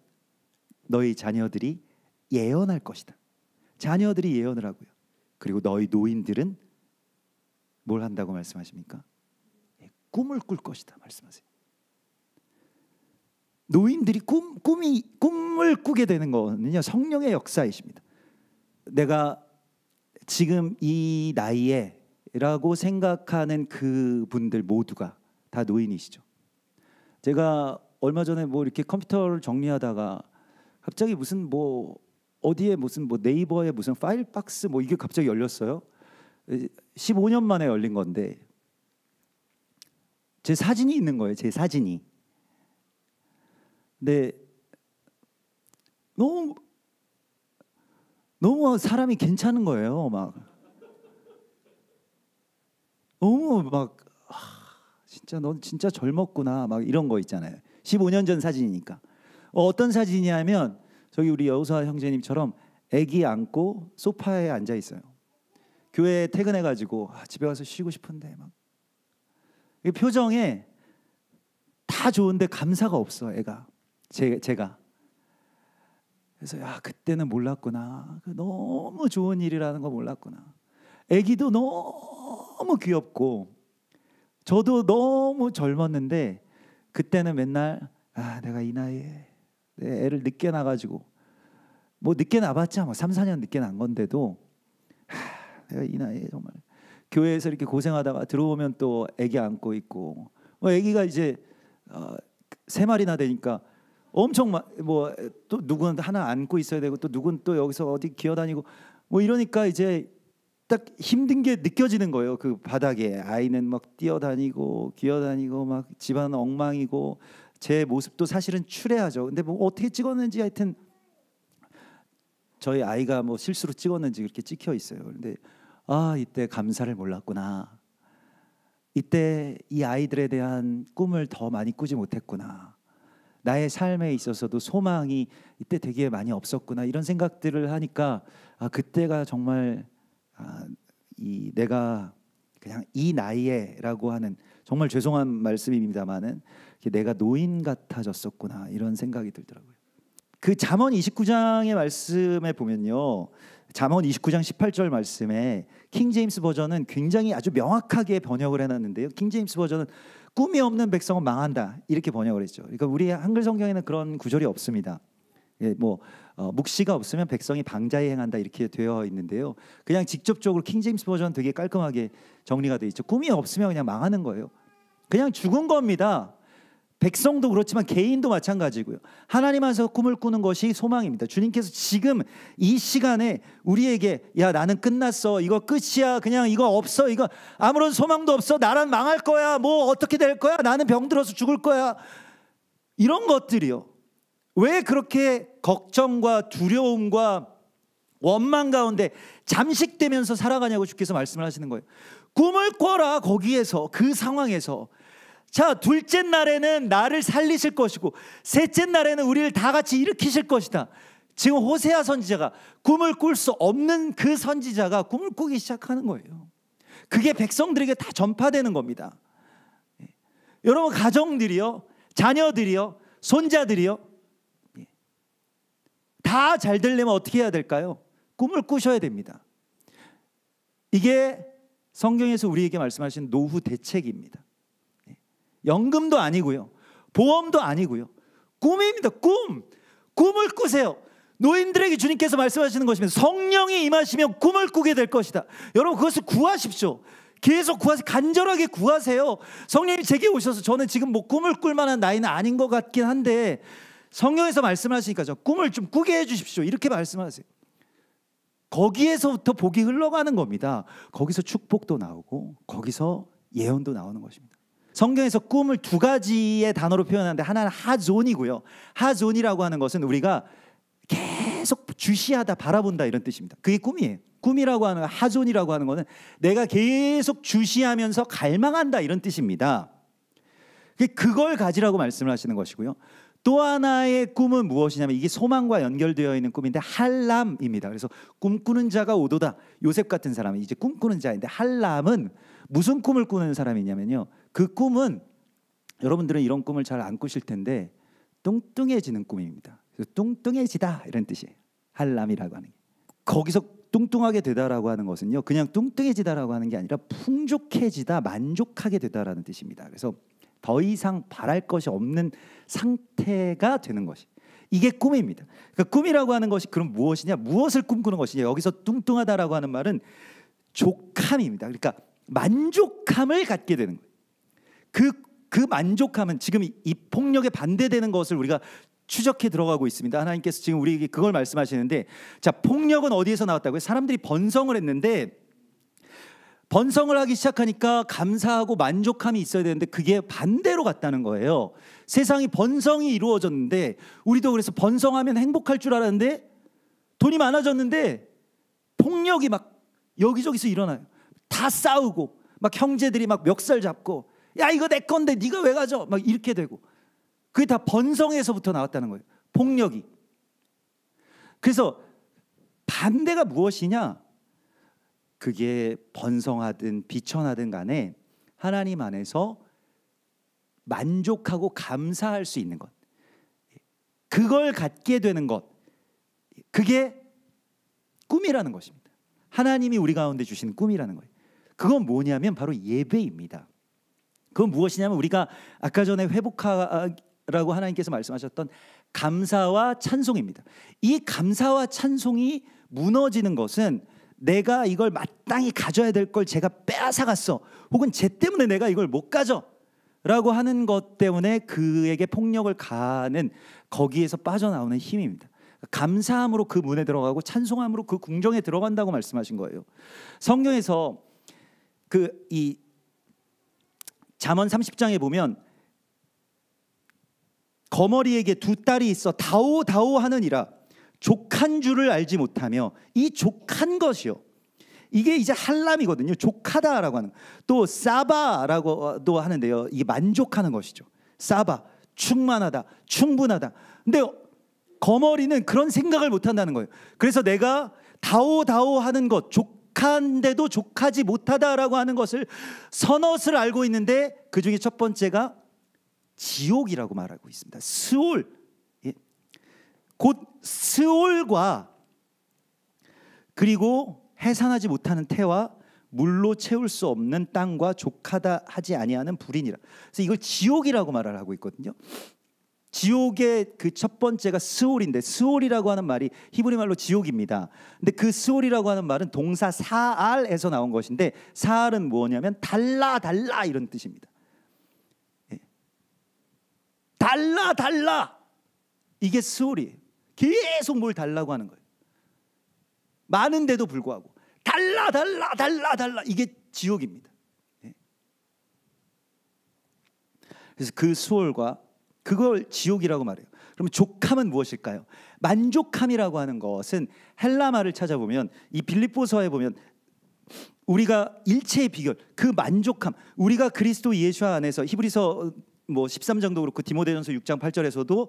너희 자녀들이 예언할 것이다. 자녀들이 예언을 하고요. 그리고 너희 노인들은 뭘 한다고 말씀하십니까? 꿈을 꿀 것이다 말씀하세요. 노인들이 꿈을 꾸게 되는 거는요, 성령의 역사이십니다. 내가 지금 이 나이에라고 생각하는 그분들 모두가 다 노인이시죠. 제가 얼마 전에 뭐 이렇게 컴퓨터를 정리하다가 갑자기 무슨 뭐 어디에 무슨 뭐 네이버에 무슨 파일 박스 뭐 이게 갑자기 열렸어요. 15년 만에 열린 건데 제 사진이 있는 거예요. 제 사진이. 근데 너무 사람이 괜찮은 거예요. 막 너무 막 진짜 넌 진짜 젊었구나 막 이런 거 있잖아요. 15년 전 사진이니까. 어떤 사진이냐면 저기 우리 여우사 형제님처럼 아기 안고 소파에 앉아 있어요. 교회 퇴근해가지고 집에 가서 쉬고 싶은데 막 표정에 다 좋은데 감사가 없어 애가. 제가. 그래서 야 그때는 몰랐구나. 너무 좋은 일이라는 거 몰랐구나. 아기도 너무 귀엽고 저도 너무 젊었는데 그때는 맨날 내가 이 나이에 내 애를 늦게 낳아가지고 뭐 늦게 낳았자 뭐 3, 4년 늦게 낳은 건데도 내가 이 나이에 정말 교회에서 이렇게 고생하다가 들어오면 또 아기 안고 있고 아기가 이제 3마리나 되니까 엄청 뭐 또 누구는 하나 안고 있어야 되고 또 누구는 또 여기서 어디 기어다니고 뭐 이러니까 이제 딱 힘든 게 느껴지는 거예요. 그 바닥에 아이는 막 뛰어다니고 기어다니고 막 집안 엉망이고 제 모습도 사실은 추레하죠. 근데 뭐 어떻게 찍었는지 하여튼 저희 아이가 뭐 실수로 찍었는지 그렇게 찍혀 있어요. 근데 이때 감사를 몰랐구나. 이때 이 아이들에 대한 꿈을 더 많이 꾸지 못했구나. 나의 삶에 있어서도 소망이 이때 되게 많이 없었구나. 이런 생각들을 하니까 그때가 정말 내가 그냥 이 나이에라고 하는 정말 죄송한 말씀입니다만은 내가 노인 같아졌었구나 이런 생각이 들더라고요. 그 잠언 29장의 말씀에 보면요, 잠언 29장 18절 말씀에 킹 제임스 버전은 굉장히 아주 명확하게 번역을 해놨는데요. 킹 제임스 버전은 꿈이 없는 백성은 망한다 이렇게 번역을 했죠. 그러니까 우리 한글 성경에는 그런 구절이 없습니다. 묵시가 없으면 백성이 방자에 행한다 이렇게 되어 있는데요. 그냥 직접적으로 킹 제임스 버전 되게 깔끔하게 정리가 돼 있죠. 꿈이 없으면 그냥 망하는 거예요. 그냥 죽은 겁니다. 백성도 그렇지만 개인도 마찬가지고요. 하나님 안에서 꿈을 꾸는 것이 소망입니다. 주님께서 지금 이 시간에 우리에게 야 나는 끝났어, 이거 끝이야, 그냥 이거 없어, 이거 아무런 소망도 없어, 나란 망할 거야, 뭐 어떻게 될 거야, 나는 병들어서 죽을 거야, 이런 것들이요. 왜 그렇게 걱정과 두려움과 원망 가운데 잠식되면서 살아가냐고 주께서 말씀을 하시는 거예요. 꿈을 꿔라. 거기에서 그 상황에서 자, 둘째 날에는 나를 살리실 것이고 셋째 날에는 우리를 다 같이 일으키실 것이다. 지금 호세아 선지자가 꿈을 꿀 수 없는 그 선지자가 꿈을 꾸기 시작하는 거예요. 그게 백성들에게 다 전파되는 겁니다. 여러분 가정들이요, 자녀들이요, 손자들이요, 다 잘 되려면 어떻게 해야 될까요? 꿈을 꾸셔야 됩니다. 이게 성경에서 우리에게 말씀하신 노후 대책입니다. 연금도 아니고요, 보험도 아니고요, 꿈입니다. 꿈을 꾸세요. 노인들에게 주님께서 말씀하시는 것이면 성령이 임하시면 꿈을 꾸게 될 것이다. 여러분 그것을 구하십시오. 계속 구하세요. 간절하게 구하세요. 성령이 제게 오셔서 저는 지금 뭐 꿈을 꿀 만한 나이는 아닌 것 같긴 한데 성령에서 말씀하시니까 저 꿈을 좀 꾸게 해주십시오 이렇게 말씀하세요. 거기에서부터 복이 흘러가는 겁니다. 거기서 축복도 나오고 거기서 예언도 나오는 것입니다. 성경에서 꿈을 두 가지의 단어로 표현하는데 하나는 하존이고요. 하존이라고 하는 것은 우리가 계속 주시하다 바라본다 이런 뜻입니다. 그게 꿈이에요. 꿈이라고 하는 하존이라고 하는 것은 내가 계속 주시하면서 갈망한다 이런 뜻입니다. 그걸 가지라고 말씀을 하시는 것이고요. 또 하나의 꿈은 무엇이냐면 이게 소망과 연결되어 있는 꿈인데 할람입니다. 그래서 꿈꾸는 자가 오도다. 요셉 같은 사람은 이제 꿈꾸는 자인데 할람은 무슨 꿈을 꾸는 사람이냐면요, 그 꿈은 여러분들은 이런 꿈을 잘 안 꾸실 텐데 뚱뚱해지는 꿈입니다. 그래서 뚱뚱해지다 이런 뜻이에요. 할람이라고 하는 게. 거기서 뚱뚱하게 되다라고 하는 것은요, 그냥 뚱뚱해지다라고 하는 게 아니라 풍족해지다, 만족하게 되다라는 뜻입니다. 그래서 더 이상 바랄 것이 없는 상태가 되는 것이, 이게 꿈입니다. 그러니까 꿈이라고 하는 것이 그럼 무엇이냐? 무엇을 꿈꾸는 것이냐? 여기서 뚱뚱하다라고 하는 말은 족함입니다. 그러니까 만족함을 갖게 되는 거예요. 그 만족함은 지금 이 폭력에 반대되는 것을 우리가 추적해 들어가고 있습니다. 하나님께서 지금 우리에게 그걸 말씀하시는데, 자, 폭력은 어디에서 나왔다고요? 사람들이 번성을 했는데, 번성을 하기 시작하니까 감사하고 만족함이 있어야 되는데 그게 반대로 갔다는 거예요. 세상이 번성이 이루어졌는데, 우리도 그래서 번성하면 행복할 줄 알았는데 돈이 많아졌는데 폭력이 막 여기저기서 일어나요. 다 싸우고 막 형제들이 막 멱살 잡고, 야 이거 내 건데 네가 왜 가져? 막 이렇게 되고, 그게 다 번성에서부터 나왔다는 거예요. 폭력이. 그래서 반대가 무엇이냐? 그게 번성하든 비천하든 간에 하나님 안에서 만족하고 감사할 수 있는 것, 그걸 갖게 되는 것, 그게 꿈이라는 것입니다. 하나님이 우리 가운데 주신 꿈이라는 거예요. 그건 뭐냐면 바로 예배입니다. 그건 무엇이냐면 우리가 아까 전에 회복하라고 하나님께서 말씀하셨던 감사와 찬송입니다. 이 감사와 찬송이 무너지는 것은 내가 이걸 마땅히 가져야 될 걸 제가 빼앗아갔어, 혹은 쟤 때문에 내가 이걸 못 가져 라고 하는 것 때문에 그에게 폭력을 가하는, 거기에서 빠져나오는 힘입니다. 감사함으로 그 문에 들어가고 찬송함으로 그 궁정에 들어간다고 말씀하신 거예요. 성경에서 이 잠언 30장에 보면 거머리에게 두 딸이 있어 다오 하느니라 족한 줄을 알지 못하며, 이 족한 것이요, 이게 이제 할람이거든요. 족하다라고 하는, 또 사바라고도 하는데요, 이게 만족하는 것이죠. 사바, 충만하다, 충분하다. 근데 거머리는 그런 생각을 못한다는 거예요. 그래서 내가 다오 하는 것, 족한데도 족하지 못하다라고 하는 것을 서넛을 알고 있는데, 그 중에 첫 번째가 지옥이라고 말하고 있습니다. 스올, 곧 스올과 그리고 해산하지 못하는 태와 물로 채울 수 없는 땅과 족하다 하지 아니하는 불이니라. 그래서 이걸 지옥이라고 말을 하고 있거든요. 지옥의 그 첫 번째가 스올인데, 스올이라고 하는 말이 히브리 말로 지옥입니다. 근데 그 스올이라고 하는 말은 동사 사알에서 나온 것인데, 사알은 뭐냐면 달라 이런 뜻입니다. 달라, 이게 스올이에요. 계속 뭘 달라고 하는 거예요. 많은데도 불구하고 달라, 이게 지옥입니다. 그래서 그 수월과 그걸 지옥이라고 말해요. 그러면 족함은 무엇일까요? 만족함이라고 하는 것은 헬라말을 찾아보면, 이 빌립보서에 보면 우리가 일체의 비결, 그 만족함, 우리가 그리스도 예수 안에서, 히브리서 13장도 그렇고 디모데전서 6장 8절에서도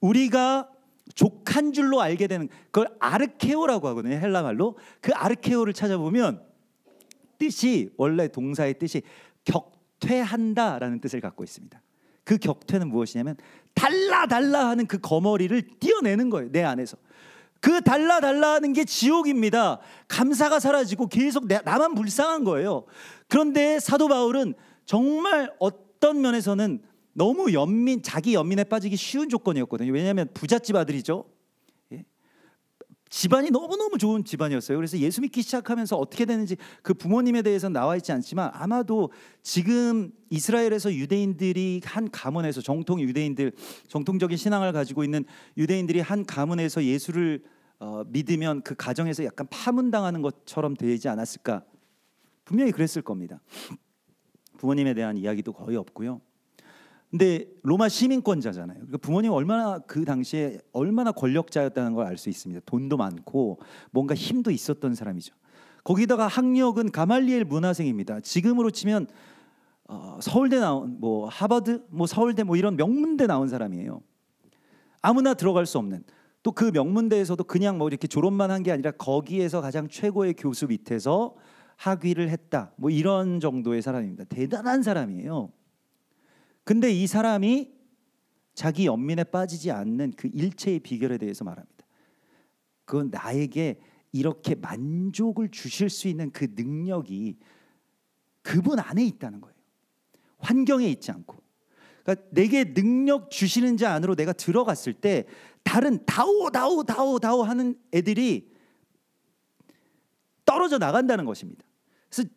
우리가 족한 줄로 알게 되는 그걸 아르케오라고 하거든요. 헬라말로. 그 아르케오를 찾아보면 뜻이, 원래 동사의 뜻이 격퇴한다라는 뜻을 갖고 있습니다. 그 격퇴는 무엇이냐면 달라 하는 그 거머리를 띄어내는 거예요. 내 안에서. 그 달라 하는 게 지옥입니다. 감사가 사라지고 계속 나만 불쌍한 거예요. 그런데 사도 바울은 정말 어떤 면에서는 너무 자기 연민에 빠지기 쉬운 조건이었거든요. 왜냐하면 부잣집 아들이죠. 집안이 너무너무 좋은 집안이었어요. 그래서 예수 믿기 시작하면서 어떻게 되는지 그 부모님에 대해서는 나와 있지 않지만, 아마도 지금 이스라엘에서 유대인들이 한 가문에서, 정통적인 신앙을 가지고 있는 유대인들이 한 가문에서 예수를 믿으면 그 가정에서 약간 파문당하는 것처럼 되지 않았을까. 분명히 그랬을 겁니다. 부모님에 대한 이야기도 거의 없고요. 근데 로마 시민권자잖아요. 그러니까 부모님이 얼마나 그 당시에 얼마나 권력자였다는 걸 알 수 있습니다. 돈도 많고 뭔가 힘도 있었던 사람이죠. 거기다가 학력은 가말리엘 문화생입니다. 지금으로 치면 서울대 나온, 하버드, 서울대 이런 명문대 나온 사람이에요. 아무나 들어갈 수 없는, 또 그 명문대에서도 그냥 이렇게 졸업만 한 게 아니라 거기에서 가장 최고의 교수 밑에서 학위를 했다, 이런 정도의 사람입니다. 대단한 사람이에요. 근데 이 사람이 자기 연민에 빠지지 않는 그 일체의 비결에 대해서 말합니다. 그건 나에게 이렇게 만족을 주실 수 있는 그 능력이 그분 안에 있다는 거예요. 환경에 있지 않고. 그러니까 내게 능력 주시는 자 안으로 내가 들어갔을 때 다른 다오 하는 애들이 떨어져 나간다는 것입니다. 그래서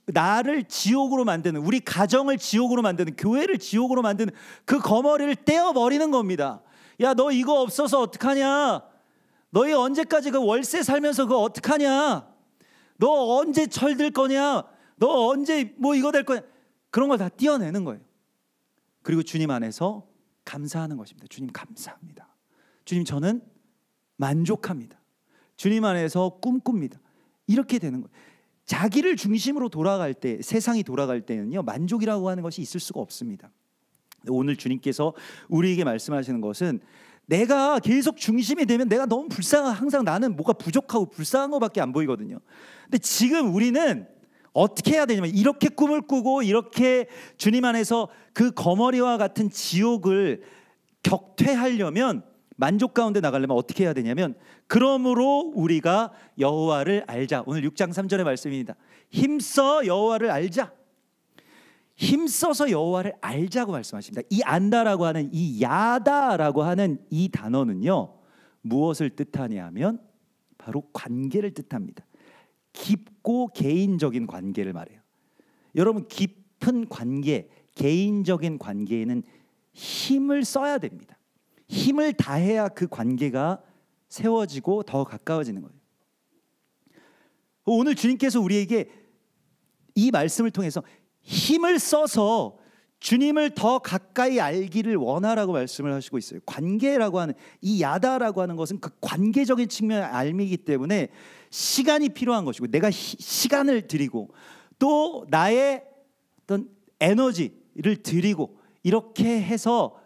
나를 지옥으로 만드는, 우리 가정을 지옥으로 만드는, 교회를 지옥으로 만드는 그 거머리를 떼어버리는 겁니다. 야, 너 이거 없어서 어떡하냐? 너희 언제까지 그 월세 살면서 그거 어떡하냐? 너 언제 철들 거냐? 너 언제 뭐 이거 될 거냐? 그런 걸 다 떼어내는 거예요. 그리고 주님 안에서 감사하는 것입니다. 주님 감사합니다. 주님 저는 만족합니다. 주님 안에서 꿈꿉니다. 이렇게 되는 거예요. 자기를 중심으로 돌아갈 때, 세상이 돌아갈 때는요, 만족이라고 하는 것이 있을 수가 없습니다. 오늘 주님께서 우리에게 말씀하시는 것은 내가 계속 중심이 되면 내가 너무 불쌍한, 항상 나는 뭐가 부족하고 불쌍한 것밖에 안 보이거든요. 근데 지금 우리는 어떻게 해야 되냐면 이렇게 꿈을 꾸고 이렇게 주님 안에서 그 거머리와 같은 지옥을 격퇴하려면, 만족 가운데 나가려면 어떻게 해야 되냐면, 그러므로 우리가 여호와를 알자. 오늘 6장 3절의 말씀입니다. 힘써 여호와를 알자. 힘써서 여호와를 알자고 말씀하십니다. 이 안다라고 하는, 이 야다라고 하는 이 단어는요, 무엇을 뜻하냐 하면 바로 관계를 뜻합니다. 깊고 개인적인 관계를 말해요. 여러분, 깊은 관계, 개인적인 관계에는 힘을 써야 됩니다. 힘을 다해야 그 관계가 세워지고 더 가까워지는 거예요. 오늘 주님께서 우리에게 이 말씀을 통해서 힘을 써서 주님을 더 가까이 알기를 원하라고 말씀을 하시고 있어요. 관계라고 하는, 이 야다라고 하는 것은 그 관계적인 측면의 알미이기 때문에 시간이 필요한 것이고, 내가 시간을 드리고 또 나의 어떤 에너지를 드리고 이렇게 해서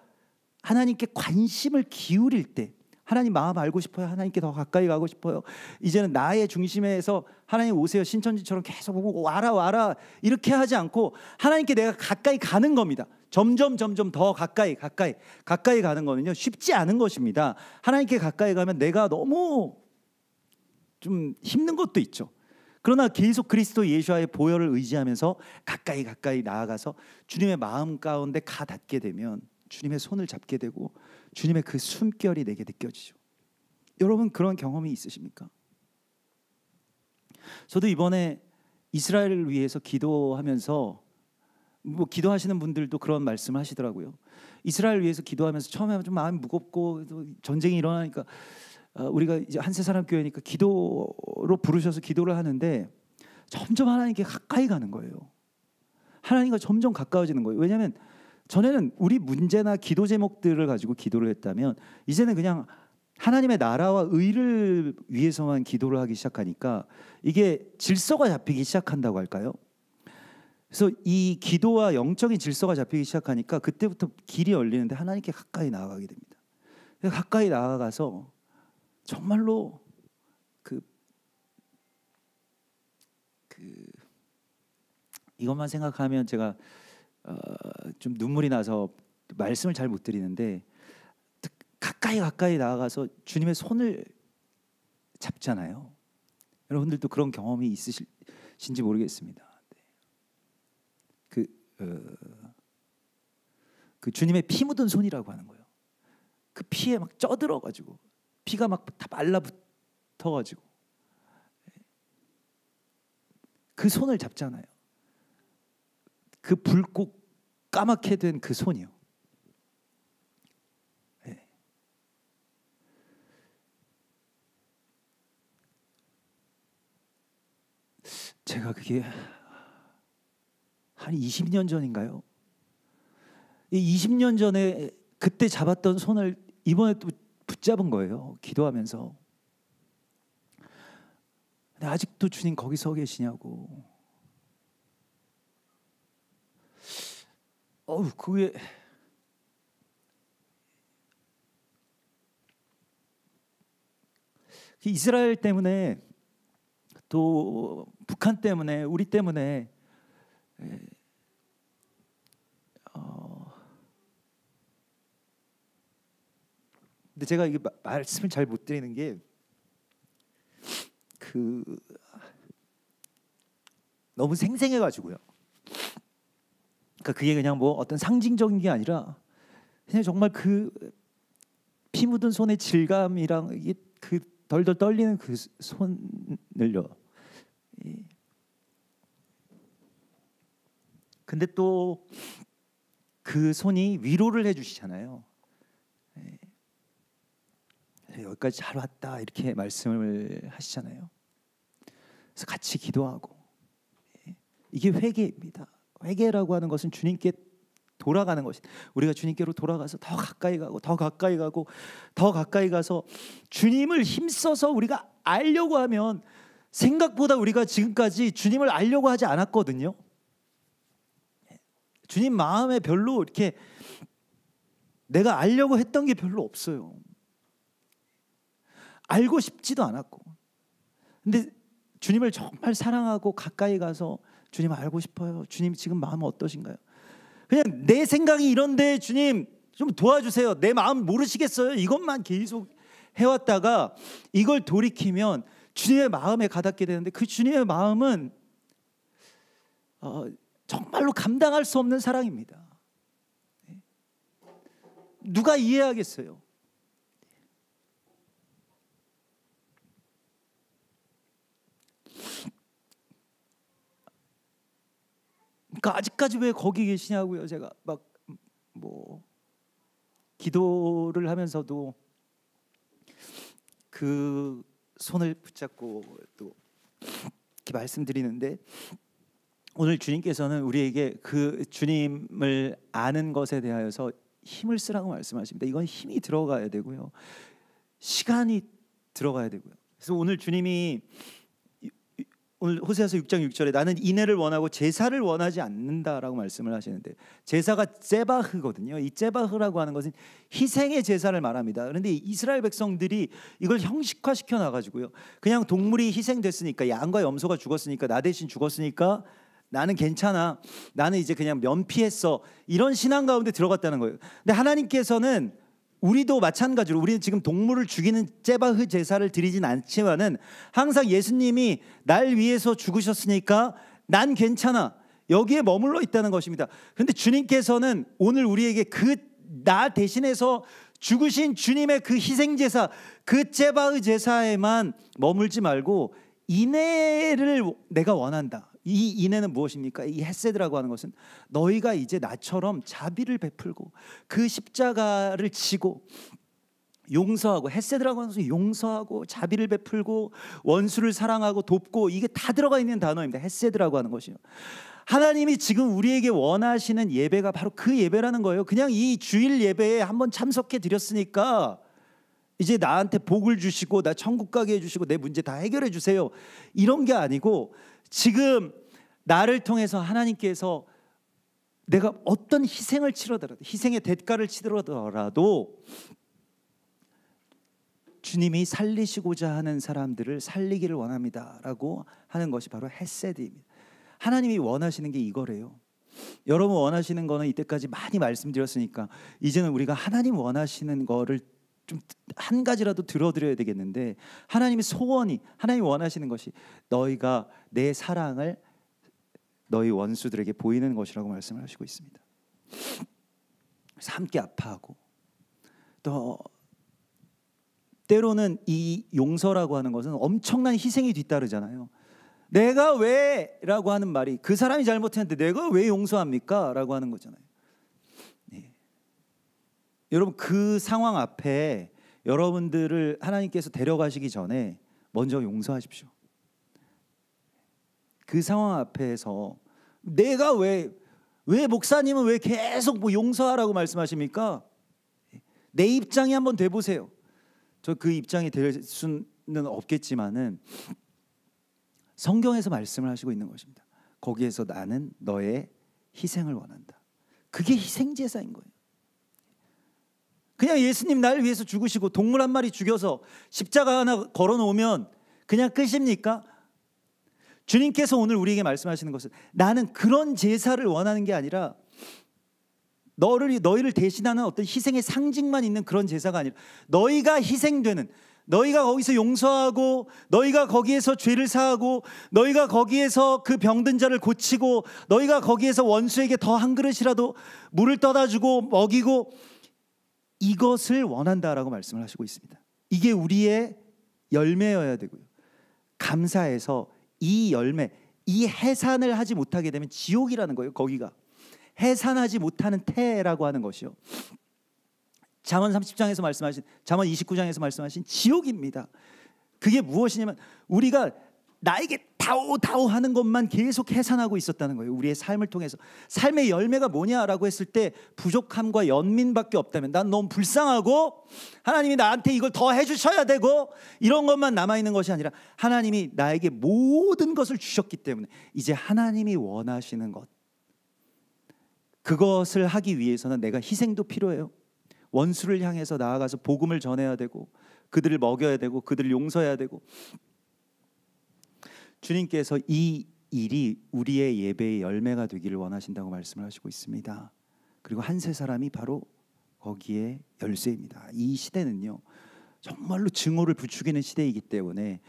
하나님께 관심을 기울일 때, 하나님 마음 알고 싶어요. 하나님께 더 가까이 가고 싶어요. 이제는 나의 중심에서 하나님 오세요. 신천지처럼 계속 보고 와라 이렇게 하지 않고 하나님께 내가 가까이 가는 겁니다. 점점 더 가까이 가는 거는요, 쉽지 않은 것입니다. 하나님께 가까이 가면 내가 너무 좀 힘든 것도 있죠. 그러나 계속 그리스도 예수와의 보혈을 의지하면서 가까이 나아가서 주님의 마음 가운데 가 닿게 되면 주님의 손을 잡게 되고 주님의 그 숨결이 내게 느껴지죠. 여러분, 그런 경험이 있으십니까? 저도 이번에 이스라엘을 위해서 기도하면서, 뭐 기도하시는 분들도 그런 말씀을 하시더라고요. 이스라엘 위해서 기도하면서 처음에 좀 마음이 무겁고 전쟁이 일어나니까 우리가 이제 한세사람교회니까 기도로 부르셔서 기도를 하는데 점점 하나님께 가까이 가는 거예요. 하나님과 점점 가까워지는 거예요. 왜냐하면 전에는 우리 문제나 기도 제목들을 가지고 기도를 했다면, 이제는 그냥 하나님의 나라와 의를 위해서만 기도를 하기 시작하니까 이게 질서가 잡히기 시작한다고 할까요? 그래서 이 기도와 영적인 질서가 잡히기 시작하니까 그때부터 길이 열리는데 하나님께 가까이 나아가게 됩니다. 가까이 나아가서 정말로 이것만 생각하면 제가 좀 눈물이 나서 말씀을 잘 못 드리는데, 가까이 나아가서 주님의 손을 잡잖아요. 여러분들도 그런 경험이 있으신지 모르겠습니다. 그 주님의 피 묻은 손이라고 하는 거예요. 그 피에 막 쪄들어가지고 피가 막 다 말라붙어가지고 그 손을 잡잖아요. 그 붉고 까맣게 된 그 손이요. 네. 제가 그게 한 20년 전인가요? 이 20년 전에 그때 잡았던 손을 이번에 또 붙잡은 거예요. 기도하면서. 근데 아직도 주님 거기 서 계시냐고. 그게 이스라엘 때문에, 또 북한 때문에, 우리 때문에 근데 제가 이게 말씀을 잘 못 드리는 게 너무 생생해가지고요. 그러니까 그게 그냥 뭐 어떤 상징적인 게 아니라 그냥 정말 그 피 묻은 손의 질감이랑 이게 그 덜덜 떨리는 그 손을요. 근데 또 그 손이 위로를 해주시잖아요. 여기까지 잘 왔다 이렇게 말씀을 하시잖아요. 그래서 같이 기도하고, 이게 회개입니다. 회개라고 하는 것은 주님께 돌아가는 것이, 우리가 주님께로 돌아가서 더 가까이 가고 더 가까이 가고 더 가까이 가서 주님을 힘써서 우리가 알려고 하면, 생각보다 우리가 지금까지 주님을 알려고 하지 않았거든요. 주님 마음에 별로 이렇게 내가 알려고 했던 게 별로 없어요. 알고 싶지도 않았고. 근데 주님을 정말 사랑하고 가까이 가서 주님 알고 싶어요. 주님 지금 마음 어떠신가요? 그냥 내 생각이 이런데 주님 좀 도와주세요. 내 마음 모르시겠어요? 이것만 계속 해왔다가 이걸 돌이키면 주님의 마음에 가닿게 되는데, 그 주님의 마음은 정말로 감당할 수 없는 사랑입니다. 누가 이해하겠어요? 그러니까 아직까지 왜 거기 계시냐고요. 제가 막 뭐 기도를 하면서도 그 손을 붙잡고 또 이렇게 말씀드리는데, 오늘 주님께서는 우리에게 그 주님을 아는 것에 대하여서 힘을 쓰라고 말씀하십니다. 이건 힘이 들어가야 되고요, 시간이 들어가야 되고요. 그래서 오늘 주님이 오늘 호세아서 6장 6절에 나는 인애를 원하고 제사를 원하지 않는다라고 말씀을 하시는데, 제사가 제바흐거든요. 이 제바흐라고 하는 것은 희생의 제사를 말합니다. 그런데 이스라엘 백성들이 이걸 형식화시켜 놔가지고요, 그냥 동물이 희생됐으니까, 양과 염소가 죽었으니까, 나 대신 죽었으니까 나는 괜찮아, 나는 이제 그냥 면피했어, 이런 신앙 가운데 들어갔다는 거예요. 근데 하나님께서는 우리도 마찬가지로, 우리는 지금 동물을 죽이는 제바흐 제사를 드리진 않지만은 항상 예수님이 날 위해서 죽으셨으니까 난 괜찮아, 여기에 머물러 있다는 것입니다. 그런데 주님께서는 오늘 우리에게 그 나 대신해서 죽으신 주님의 그 희생 제사, 그 제바흐 제사에만 머물지 말고 인애를 내가 원한다. 이 인애는 무엇입니까? 이 헤세드라고 하는 것은 너희가 이제 나처럼 자비를 베풀고 그 십자가를 지고 용서하고, 헤세드라고 하는 것은 용서하고 자비를 베풀고 원수를 사랑하고 돕고, 이게 다 들어가 있는 단어입니다. 헤세드라고 하는 것이요. 하나님이 지금 우리에게 원하시는 예배가 바로 그 예배라는 거예요. 그냥 이 주일 예배에 한번 참석해 드렸으니까 이제 나한테 복을 주시고 나 천국 가게 해주시고 내 문제 다 해결해 주세요, 이런 게 아니고, 지금 나를 통해서 하나님께서 내가 어떤 희생을 치르더라도, 희생의 대가를 치르더라도 주님이 살리시고자 하는 사람들을 살리기를 원합니다라고 하는 것이 바로 헤세드입니다. 하나님이 원하시는 게 이거래요. 여러분 원하시는 거는 이때까지 많이 말씀드렸으니까 이제는 우리가 하나님 원하시는 거를 좀 한 가지라도 들어드려야 되겠는데, 하나님의 소원이, 하나님이 원하시는 것이 너희가 내 사랑을 너희 원수들에게 보이는 것이라고 말씀을 하시고 있습니다. 그래서 함께 아파하고, 또 때로는 이 용서라고 하는 것은 엄청난 희생이 뒤따르잖아요. 내가 왜 라고 하는 말이, 그 사람이 잘못했는데 내가 왜 용서합니까? 라고 하는 거잖아요. 네. 여러분 그 상황 앞에 여러분들을 하나님께서 데려가시기 전에 먼저 용서하십시오. 그 상황 앞에서 내가 왜 목사님은 왜 계속 뭐 용서하라고 말씀하십니까? 내 입장이 한번 돼보세요. 저 그 입장이 될 수는 없겠지만은 성경에서 말씀을 하시고 있는 것입니다. 거기에서 나는 너의 희생을 원한다. 그게 희생제사인 거예요. 그냥 예수님 날 위해서 죽으시고 동물 한 마리 죽여서 십자가 하나 걸어놓으면 그냥 끝입니까? 주님께서 오늘 우리에게 말씀하시는 것은, 나는 그런 제사를 원하는 게 아니라 너희를 대신하는 어떤 희생의 상징만 있는 그런 제사가 아니라 너희가 희생되는, 너희가 거기서 용서하고, 너희가 거기에서 죄를 사하고, 너희가 거기에서 그 병든 자를 고치고, 너희가 거기에서 원수에게 더 한 그릇이라도 물을 떠다 주고 먹이고, 이것을 원한다라고 말씀을 하시고 있습니다. 이게 우리의 열매여야 되고요. 감사해서 이 열매, 이 해산을 하지 못하게 되면 지옥이라는 거예요. 거기가 해산하지 못하는 태라고 하는 것이요, 잠언 30장에서 말씀하신, 잠언 29장에서 말씀하신 지옥입니다. 그게 무엇이냐면 우리가 나에게 다오 하는 것만 계속 해산하고 있었다는 거예요. 우리의 삶을 통해서. 삶의 열매가 뭐냐라고 했을 때 부족함과 연민밖에 없다면, 난 너무 불쌍하고 하나님이 나한테 이걸 더 해주셔야 되고 이런 것만 남아있는 것이 아니라, 하나님이 나에게 모든 것을 주셨기 때문에 이제 하나님이 원하시는 것, 그것을 하기 위해서는 내가 희생도 필요해요. 원수를 향해서 나아가서 복음을 전해야 되고, 그들을 먹여야 되고, 그들을 용서해야 되고, 주님께서 이 일이 우리의 예배의 열매가 되기를 원하신다고 말씀을 하시고 있습니다. 그리고 한 세 사람이 바로 거기에 열쇠입니다. 이 시대는요, 정말로 증오를 부추기는 시대이기 때문에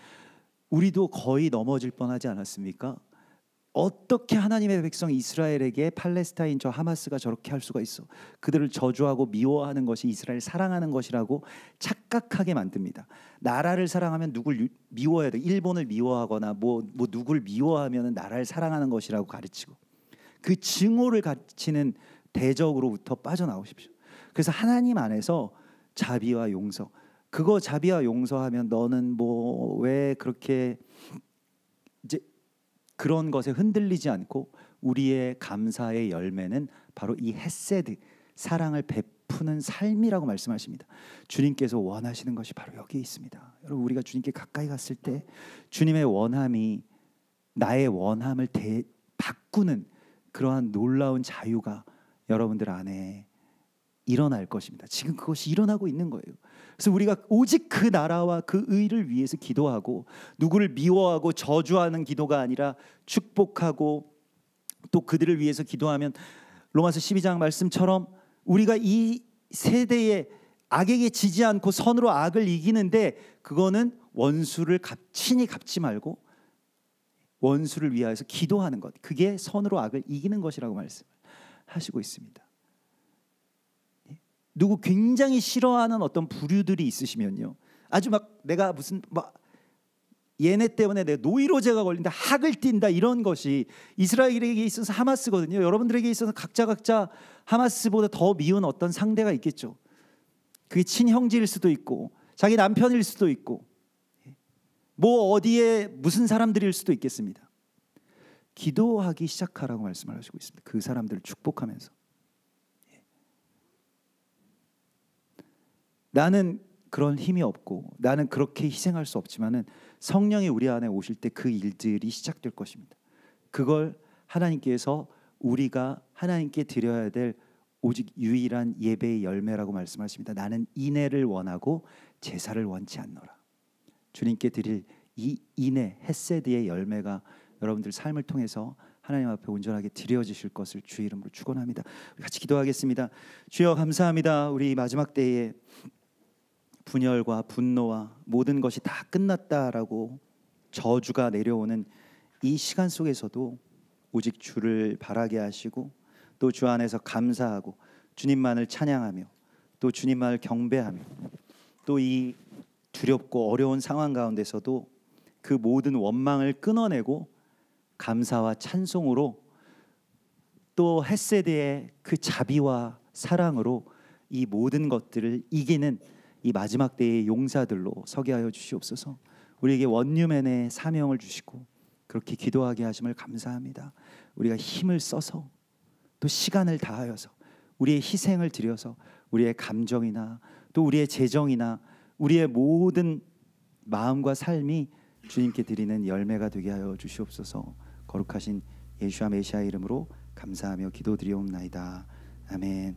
우리도 거의 넘어질 뻔하지 않았습니까? 어떻게 하나님의 백성 이스라엘에게 팔레스타인 저 하마스가 저렇게 할 수가 있어? 그들을 저주하고 미워하는 것이 이스라엘 사랑하는 것이라고 착각하게 만듭니다. 나라를 사랑하면 누굴 미워해야 돼. 일본을 미워하거나 뭐 누굴 미워하면 나라를 사랑하는 것이라고 가르치고, 그 증오를 가르치는 대적으로부터 빠져나오십시오. 그래서 하나님 안에서 자비와 용서, 그거 자비와 용서하면 너는 뭐 왜 그렇게 이제 그런 것에 흔들리지 않고, 우리의 감사의 열매는 바로 이 헤세드, 사랑을 베푸는 삶이라고 말씀하십니다. 주님께서 원하시는 것이 바로 여기에 있습니다. 여러분, 우리가 주님께 가까이 갔을 때 주님의 원함이 나의 원함을 바꾸는 그러한 놀라운 자유가 여러분들 안에 일어날 것입니다. 지금 그것이 일어나고 있는 거예요. 그래서 우리가 오직 그 나라와 그 의를 위해서 기도하고, 누구를 미워하고 저주하는 기도가 아니라 축복하고, 또 그들을 위해서 기도하면 로마서 12장 말씀처럼 우리가 이 세대에 악에게 지지 않고 선으로 악을 이기는데, 그거는 원수를 친히 갚지 말고 원수를 위하여서 기도하는 것, 그게 선으로 악을 이기는 것이라고 말씀하시고 있습니다. 누구 굉장히 싫어하는 어떤 부류들이 있으시면요, 아주 막 내가 무슨 막 얘네 때문에 내가 노이로제가 걸린다, 학을 띈다, 이런 것이 이스라엘에게 있어서 하마스거든요. 여러분들에게 있어서 각자 하마스보다 더 미운 어떤 상대가 있겠죠. 그게 친형제일 수도 있고, 자기 남편일 수도 있고, 뭐 어디에 무슨 사람들일 수도 있겠습니다. 기도하기 시작하라고 말씀을 하시고 있습니다. 그 사람들을 축복하면서, 나는 그런 힘이 없고 나는 그렇게 희생할 수 없지만은 성령이 우리 안에 오실 때 그 일들이 시작될 것입니다. 그걸 하나님께서 우리가 하나님께 드려야 될 오직 유일한 예배의 열매라고 말씀하십니다. 나는 인애를 원하고 제사를 원치 않노라. 주님께 드릴 이 인애, 헤세드의 열매가 여러분들 삶을 통해서 하나님 앞에 온전하게 드려지실 것을 주의 이름으로 축원합니다. 같이 기도하겠습니다. 주여, 감사합니다. 우리 마지막 때에 분열과 분노와 모든 것이 다 끝났다라고 저주가 내려오는 이 시간 속에서도 오직 주를 바라게 하시고, 또 주 안에서 감사하고 주님만을 찬양하며 또 주님만을 경배하며, 또 이 두렵고 어려운 상황 가운데서도 그 모든 원망을 끊어내고 감사와 찬송으로, 또 헤세드의 그 자비와 사랑으로 이 모든 것들을 이기는 이 마지막 때의 용사들로 서게 하여 주시옵소서. 우리에게 원유맨의 사명을 주시고 그렇게 기도하게 하심을 감사합니다. 우리가 힘을 써서 또 시간을 다하여서 우리의 희생을 드려서 우리의 감정이나 또 우리의 재정이나 우리의 모든 마음과 삶이 주님께 드리는 열매가 되게 하여 주시옵소서. 거룩하신 예수와 메시아 이름으로 감사하며 기도드리옵나이다. 아멘.